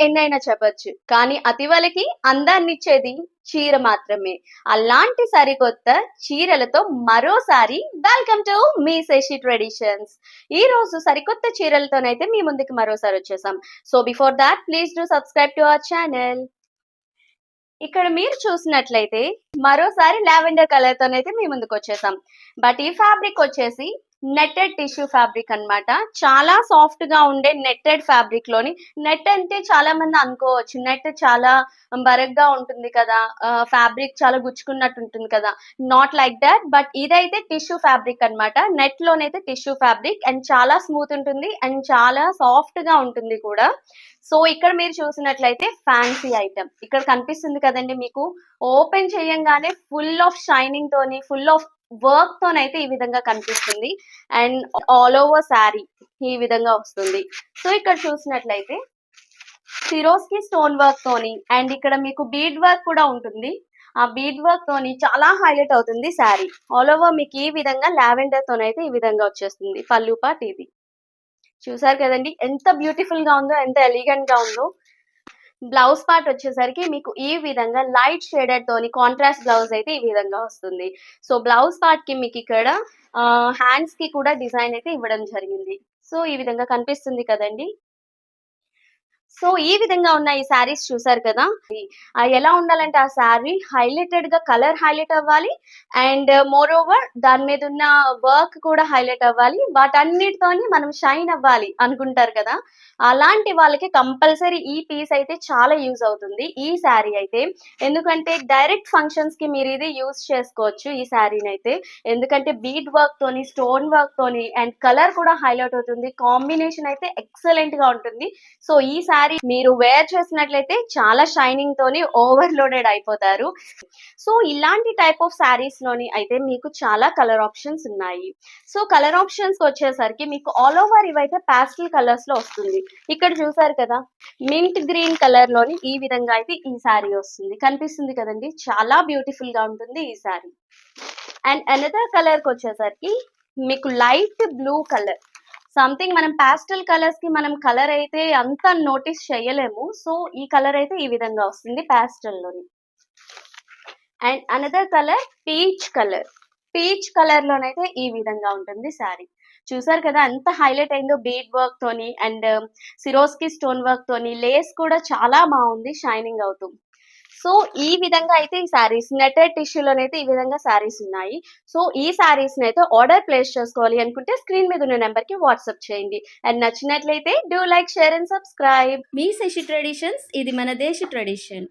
ఎన్నైనా చెప్పొచ్చు. కానీ అతివలకి అందాన్నిచ్చేది చీర మాత్రమే. అలాంటి సరికొత్త చీరలతో మరోసారి వెల్కమ్ టు మీ శశి ట్రెడిషన్స్. ఈ రోజు సరికొత్త చీరలతోనైతే మీ ముందుకి మరోసారి వచ్చేసాం. So before that please do subscribe to our channel. ఇక్కడ మీరు చూసినట్లయితే మరోసారి లావెండర్ కలర్ తోనైతే మీ ముందుకు వచ్చేసాం. బట్ ఈ ఫ్యాబ్రిక్ వచ్చేసి నెట్టెడ్ టిష్యూ ఫ్యాబ్రిక్ అన్నమాట. చాలా సాఫ్ట్ గా ఉండే నెట్టెడ్ ఫ్యాబ్రిక్ లోని, నెట్ అంటే చాలా మంది అనుకోవచ్చు నెట్ చాలా బరగ్గా ఉంటుంది కదా, ఫ్యాబ్రిక్ చాలా గుచ్చుకున్నట్టు ఉంటుంది కదా. నాట్ లైక్ దట్, బట్ ఇదైతే టిష్యూ ఫ్యాబ్రిక్ అన్నమాట. నెట్ లోనైతే టిష్యూ ఫ్యాబ్రిక్ అండ్ చాలా స్మూత్ ఉంటుంది అండ్ చాలా సాఫ్ట్ గా ఉంటుంది కూడా. సో ఇక్కడ మీరు చూసినట్లయితే ఫ్యాన్సీ ఐటమ్ ఇక్కడ కనిపిస్తుంది కదండి మీకు. ఓపెన్ చేయంగానే ఫుల్ ఆఫ్ షైనింగ్ తోని, ఫుల్ ఆఫ్ వర్క్ తోనైతే ఈ విధంగా కనిపిస్తుంది. అండ్ ఆల్ ఓవర్ శారీ ఈ విధంగా వస్తుంది. సో ఇక్కడ చూసినట్లయితే సిరోస్ కి స్టోన్ వర్క్ తోని అండ్ ఇక్కడ మీకు బీడ్ వర్క్ కూడా ఉంటుంది. ఆ బీడ్ వర్క్ తోని చాలా హైలైట్ అవుతుంది శారీ. ఆల్ ఓవర్ మీకు ఈ విధంగా లావెండర్ తోనైతే ఈ విధంగా వచ్చేస్తుంది. పళ్ళు పార్ట్ ఇది చూసారు కదండి, ఎంత బ్యూటిఫుల్ గా ఉందో, ఎంత ఎలిగెంట్ గా ఉందో. బ్లౌజ్ పార్ట్ వచ్చేసరికి మీకు ఈ విధంగా లైట్ షేడెడ్ తోని కాంట్రాస్ట్ బ్లౌజ్ అయితే ఈ విధంగా వస్తుంది. సో బ్లౌజ్ పార్ట్ కి మీకు ఇక్కడ హ్యాండ్స్ కి కూడా డిజైన్ అయితే ఇవ్వడం జరిగింది. సో ఈ విధంగా కనిపిస్తుంది కదండి. సో ఈ విధంగా ఉన్న ఈ శారీస్ చూసారు కదా, ఎలా ఉండాలంటే ఆ శారీ హైలైటెడ్ గా కలర్ హైలైట్ అవ్వాలి అండ్ మోర్ ఓవర్ దాని మీద ఉన్న వర్క్ కూడా హైలైట్ అవ్వాలి. వాటన్నిటితోని మనం షైన్ అవ్వాలి అనుకుంటారు కదా, అలాంటి వాళ్ళకి కంపల్సరీ ఈ పీస్ అయితే చాలా యూజ్ అవుతుంది ఈ శారీ అయితే. ఎందుకంటే డైరెక్ట్ ఫంక్షన్స్ కి మీరు ఇది యూజ్ చేసుకోవచ్చు ఈ శారీని అయితే. ఎందుకంటే బీడ్ వర్క్ తోని, స్టోన్ వర్క్ తోని అండ్ కలర్ కూడా హైలైట్ అవుతుంది. కాంబినేషన్ అయితే ఎక్సలెంట్ గా ఉంటుంది. సో ఈ శారీ మీరు వేర్ చేసినట్లయితే చాలా షైనింగ్ తోని ఓవర్లోడెడ్ అయిపోతారు. సో ఇలాంటి టైప్ ఆఫ్ శారీస్ లోని అయితే మీకు చాలా కలర్ ఆప్షన్స్ ఉన్నాయి. సో కలర్ ఆప్షన్స్ వచ్చేసరికి మీకు ఆల్ ఓవర్ ఇవైతే పాస్టల్ కలర్స్ లో వస్తుంది. ఇక్కడ చూసారు కదా, మింట్ గ్రీన్ కలర్ లోని ఈ విధంగా అయితే ఈ శారీ వస్తుంది. కనిపిస్తుంది కదండి, చాలా బ్యూటిఫుల్ గా ఉంటుంది ఈ శారీ. అండ్ అనదర్ కలర్ కి వచ్చేసరికి మీకు లైట్ బ్లూ కలర్. సంథింగ్ మనం పాస్టల్ కలర్స్ కి మనం కలర్ అయితే అంత నోటీస్ చేయలేము. సో ఈ కలర్ అయితే ఈ విధంగా వస్తుంది పాస్టల్ లోని. And another colour peach colour. Peach colour లోనైతే ఈ విధంగా ఉంటుంది శారీ. చూసారు కదా ఎంత హైలైట్ అయిందో బీడ్ వర్క్ తోని అండ్ సిరోస్ కి స్టోన్ వర్క్ తోని. లేస్ కూడా చాలా బాగుంది షైనింగ్ అవుతూ. సో ఈ విధంగా అయితే ఈ శారీస్ నెట్టెడ్ టిష్యూలోనైతే ఈ విధంగా శారీస్ ఉన్నాయి. సో ఈ శారీస్ అయితే ఆర్డర్ ప్లేస్ చేసుకోవాలి అనుకుంటే స్క్రీన్ మీద ఉన్న నెంబర్ కి వాట్సాప్ చేయండి. అండ్ నచ్చినట్లయితే do like, share and subscribe. మీ శశి ట్రెడిషన్స్, ఇది మన దేశ ట్రెడిషన్.